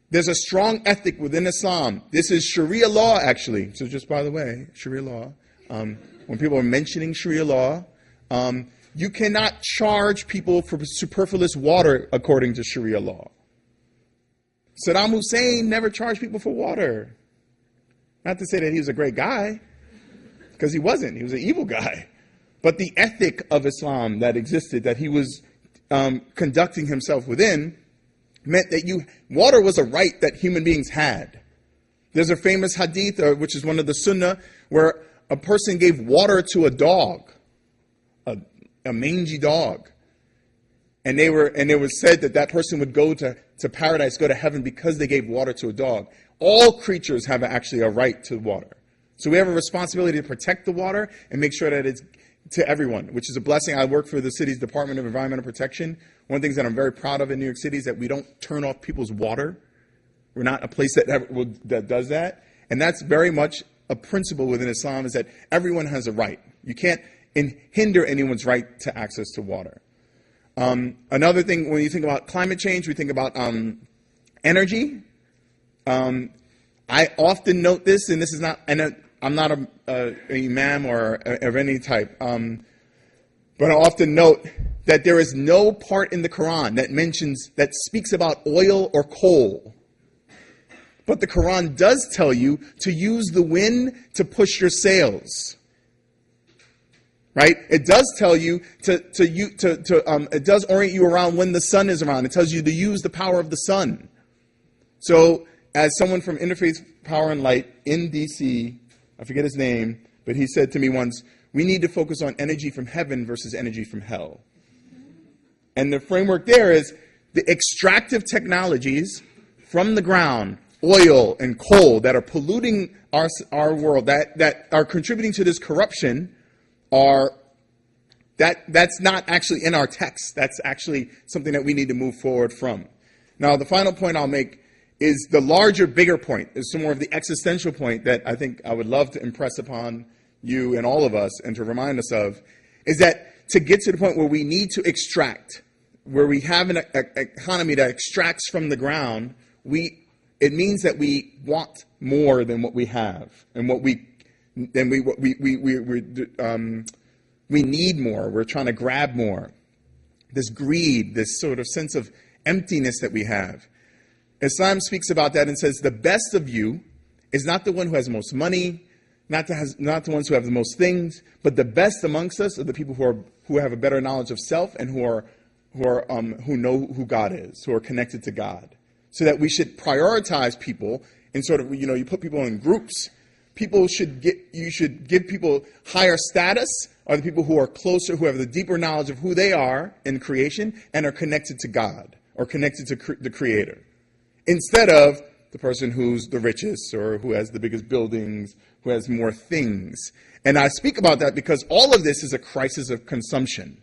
there's a strong ethic within Islam. This is Sharia law, actually. So just by the way, Sharia law. When people are mentioning Sharia law, you cannot charge people for superfluous water according to Sharia law. Saddam Hussein never charged people for water. Not to say that he was a great guy, because he wasn't. He was an evil guy. But the ethic of Islam that existed, that he was conducting himself within, meant that water was a right that human beings had. There's a famous hadith, which is one of the Sunnah, where a person gave water to a dog, a mangy dog. And it was said that person would go to paradise, go to heaven, because they gave water to a dog. All creatures have actually a right to water. So we have a responsibility to protect the water and make sure that it's to everyone, which is a blessing. I work for the city's Department of Environmental Protection. One of the things that I'm very proud of in New York City is that we don't turn off people's water. We're not a place that does that. And that's very much a principle within Islam, is that everyone has a right. You can't hinder anyone's right to access to water. Another thing, when you think about climate change, we think about energy. I often note this, and this is not, and I'm not an imam or of any type, but I often note that there is no part in the Quran that speaks about oil or coal. But the Quran does tell you to use the wind to push your sails. Right? It does tell you it does orient you around when the sun is around. It tells you to use the power of the sun. So, as someone from Interfaith Power and Light in D.C., I forget his name, but he said to me once, we need to focus on energy from heaven versus energy from hell. And the framework there is the extractive technologies from the ground, oil and coal, that are polluting our world, that are contributing to this corruption, that's not actually in our text. That's actually something that we need to move forward from. Now, the final point I'll make is the larger, bigger point, is some more of the existential point that I think I would love to impress upon you and all of us and to remind us of, is that to get to the point where we need to extract, where we have an economy that extracts from the ground, it means that we want more than what we have, and we need more. We're trying to grab more. This greed, this sort of sense of emptiness that we have. Islam speaks about that and says the best of you is not the one who has the most money, not the ones who have the most things, but the best amongst us are the people who have a better knowledge of self and who know who God is, who are connected to God. So that we should prioritize people in sort of, you put people in groups. You should give people higher status are the people who are closer, who have the deeper knowledge of who they are in creation and are connected to God or connected to the Creator. Instead of the person who's the richest or who has the biggest buildings, who has more things. And I speak about that because all of this is a crisis of consumption.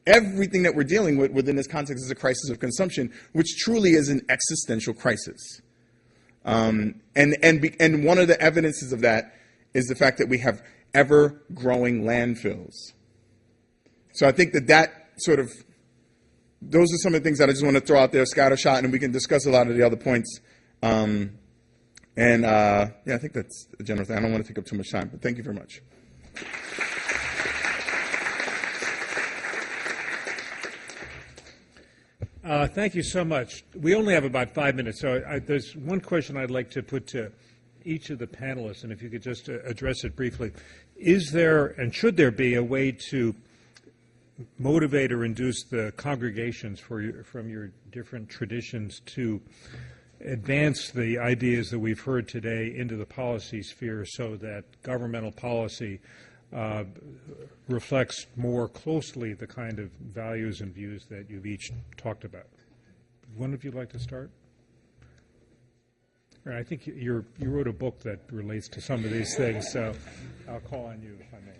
Everything that we're dealing with within this context is a crisis of consumption, which truly is an existential crisis. And one of the evidences of that is the fact that we have ever-growing landfills. So I think that sort of, those are some of the things that I just want to throw out there, scattershot, and we can discuss a lot of the other points. I think that's the general thing. I don't want to take up too much time, but thank you very much. Thank you so much. We only have about 5 minutes, so there's one question I'd like to put to each of the panelists, and if you could just address it briefly. Is there, and should there be, a way to motivate or induce the congregations from your different traditions to advance the ideas that we've heard today into the policy sphere so that governmental policy reflects more closely the kind of values and views that you've each talked about? One of you like to start? I think you wrote a book that relates to some of these things, so I'll call on you if I may.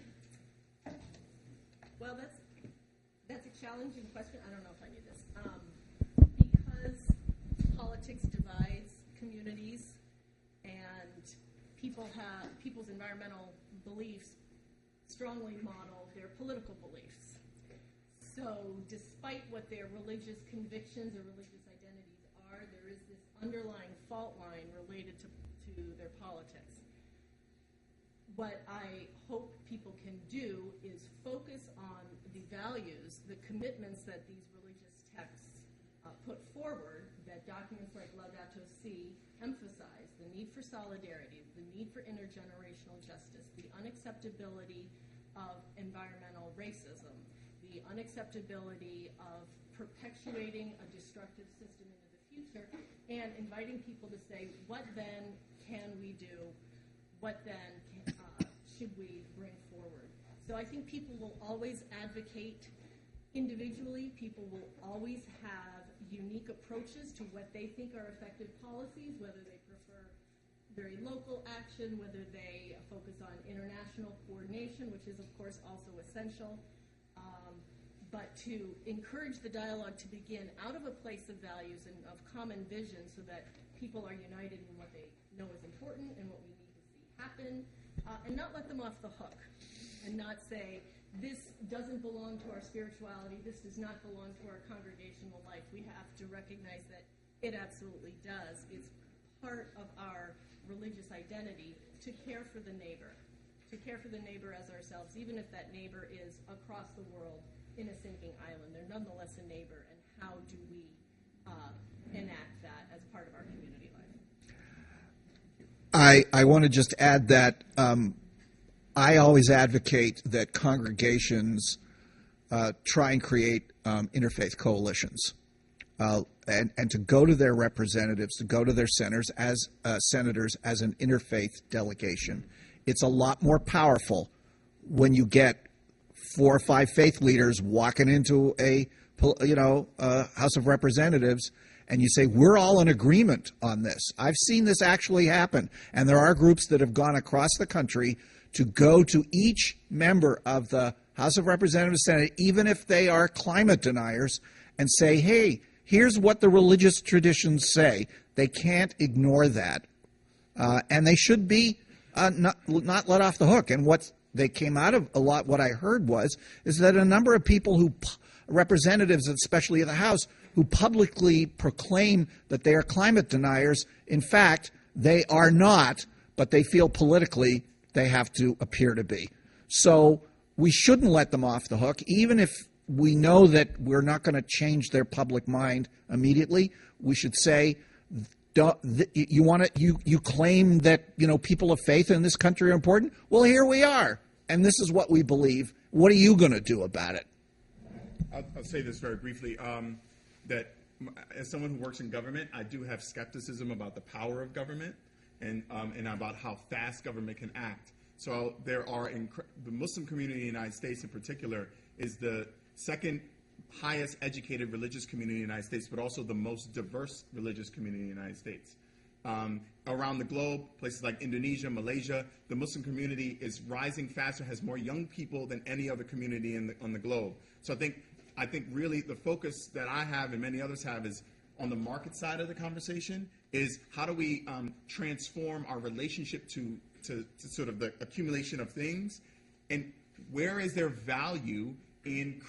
Well, that's a challenging question. I don't know if I knew this. Because politics divides communities and people's environmental beliefs strongly model their political beliefs. So despite what their religious convictions or religious identities are, there is this underlying fault line related to their politics. What I hope people can do is focus on the values, the commitments that these religious texts put forward, that documents like Laudato Si emphasize the need for solidarity, the need for intergenerational justice, the unacceptability of environmental racism, the unacceptability of perpetuating a destructive system into the future, and inviting people to say, what then can we do? What then should we bring forward? So I think people will always advocate individually. People will always have unique approaches to what they think are effective policies, whether they prefer very local action, whether they focus on international coordination, which is, of course, also essential. But to encourage the dialogue to begin out of a place of values and of common vision so that people are united in what they know is important and what we need to see happen, and not let them off the hook, and not say, this doesn't belong to our spirituality, this does not belong to our congregational life. We have to recognize that it absolutely does. It's part of our religious identity to care for the neighbor as ourselves, even if that neighbor is across the world in a sinking island. They're nonetheless a neighbor, and how do we enact that as part of our community life? I want to just add that I always advocate that congregations try and create interfaith coalitions, and to go to their representatives, to go to their senators as an interfaith delegation. It's a lot more powerful when you get 4 or 5 faith leaders walking into a House of Representatives, and you say, we're all in agreement on this. I've seen this actually happen, and there are groups that have gone across the country to go to each member of the House of Representatives, Senate, even if they are climate deniers, and say, hey, here's what the religious traditions say. They can't ignore that, and they should be not let off the hook. And what they came out of a lot, what I heard is that a number of people representatives, especially in the House, who publicly proclaim that they are climate deniers, in fact, they are not, but they feel politically they have to appear to be. So we shouldn't let them off the hook, even if we know that we're not going to change their public mind immediately. We should say, you claim that people of faith in this country are important? Well, here we are, and this is what we believe. What are you going to do about it? I'll say this very briefly, that as someone who works in government, I do have skepticism about the power of government and about how fast government can act. So there are, the Muslim community in the United States in particular is the second highest educated religious community in the United States, but also the most diverse religious community in the United States. Around the globe, places like Indonesia, Malaysia, the Muslim community is rising faster, has more young people than any other community on the globe. So I think really the focus that I have and many others have is on the market side of the conversation, is how do we transform our relationship to sort of the accumulation of things, and where is there value in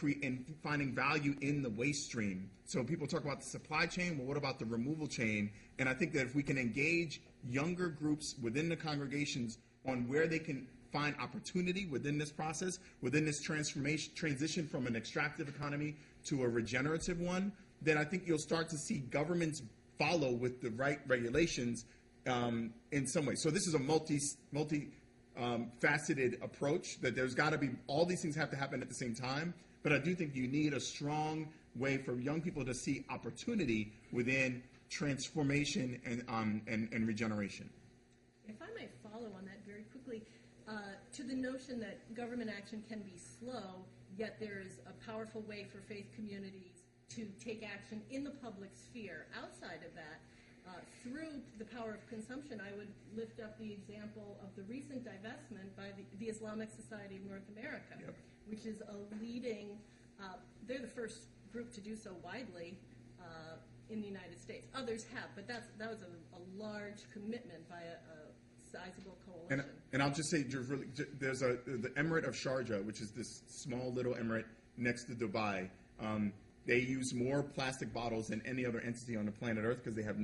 finding value in the waste stream. So people talk about the supply chain, well, what about the removal chain? And I think that if we can engage younger groups within the congregations on where they can find opportunity within this process, within this transition from an extractive economy to a regenerative one, then I think you'll start to see governments follow with the right regulations in some way. So this is a multi-faceted approach, that there's got to be, all these things have to happen at the same time, but I do think you need a strong way for young people to see opportunity within transformation and regeneration. If I might follow on that very quickly, to the notion that government action can be slow, yet there is a powerful way for faith communities to take action in the public sphere. Outside of that, through the power of consumption, I would lift up the example of the recent divestment by the Islamic Society of North America, yep, which is a leading, they're the first group to do so widely in the United States. Others have, but that was a large commitment by a sizable coalition. And I'll just say, there's the Emirate of Sharjah, which is this small little emirate next to Dubai. They use more plastic bottles than any other entity on the planet Earth because they have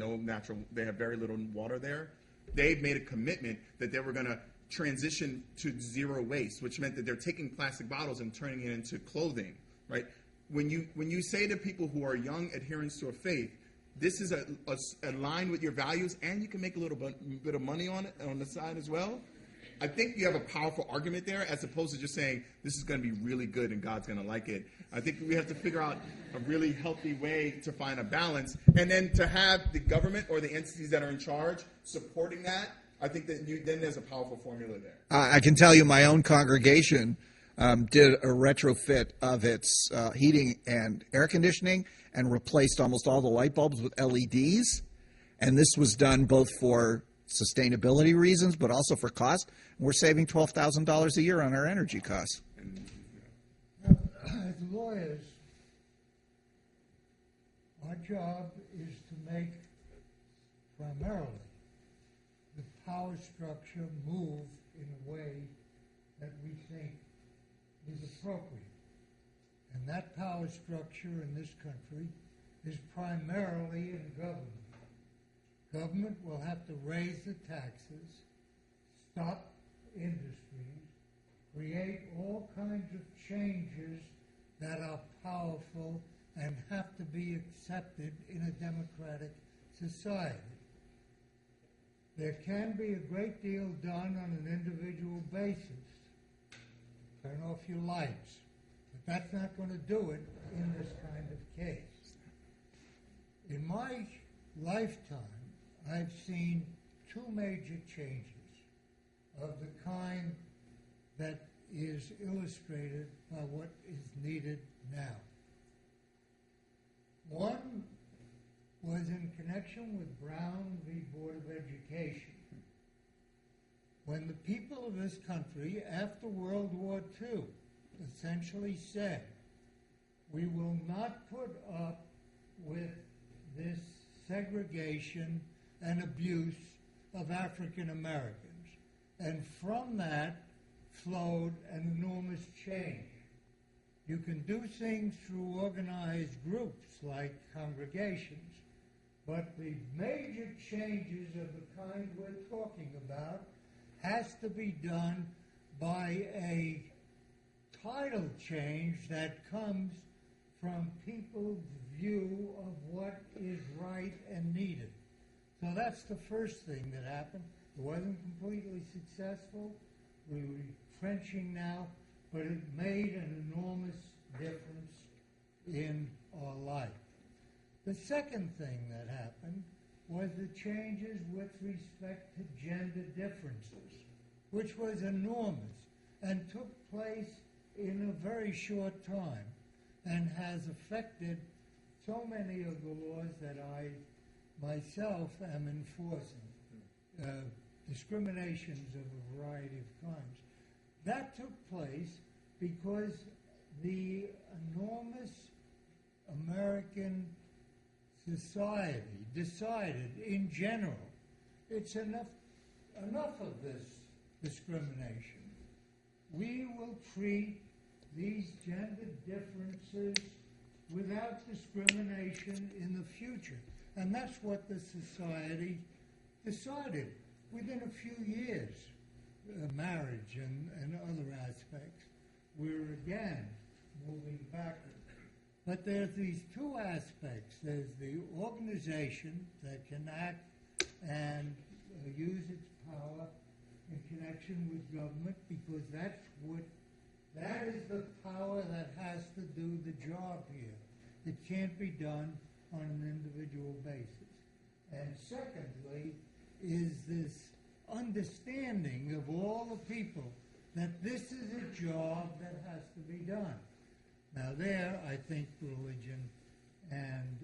they have very little water there. They've made a commitment that they were going to transition to zero waste, which meant that they're taking plastic bottles and turning it into clothing, right? When you say to people who are young adherents to a faith, this is aligned with your values, and you can make a little bit of money on it on the side as well, I think you have a powerful argument there, as opposed to just saying this is going to be really good and God's going to like it. I think we have to figure out a really healthy way to find a balance, and then to have the government or the entities that are in charge supporting that. I think that then there's a powerful formula there. I can tell you my own congregation did a retrofit of its heating and air conditioning and replaced almost all the light bulbs with LEDs. And this was done both for sustainability reasons, but also for cost. We're saving $12,000 a year on our energy costs. As lawyers, our job is to make primarily the power structure move in a way that we think is appropriate. And that power structure in this country is primarily in government. Government will have to raise the taxes, stop industries, create all kinds of changes that are powerful and have to be accepted in a democratic society. There can be a great deal done on an individual basis. Turn off your lights. But that's not going to do it in this kind of case. In my lifetime, I've seen two major changes of the kind that is illustrated by what is needed now. One was in connection with Brown v. Board of Education, when the people of this country, after World War II, essentially said, we will not put up with this segregation and abuse of African Americans. And from that flowed an enormous change. You can do things through organized groups like congregations, but the major changes of the kind we're talking about has to be done by a tidal change that comes from people's view of what is right and needed. So that's the first thing that happened. It wasn't completely successful. We're retrenching now, but it made an enormous difference in our life. The second thing that happened was the changes with respect to gender differences, which was enormous and took place in a very short time and has affected so many of the laws that I myself am enforcing, discriminations of a variety of kinds. That took place because the enormous American society decided, in general, it's enough of this discrimination. We will treat these gender differences without discrimination in the future. And that's what the society decided. Within a few years, marriage and other aspects, we're again moving backward. But there's these two aspects. There's the organization that can act and use its power in connection with government, because that is the power that has to do the job here. It can't be done on an individual basis. And secondly is this understanding of all the people that this is a job that has to be done. Now there, I think religion and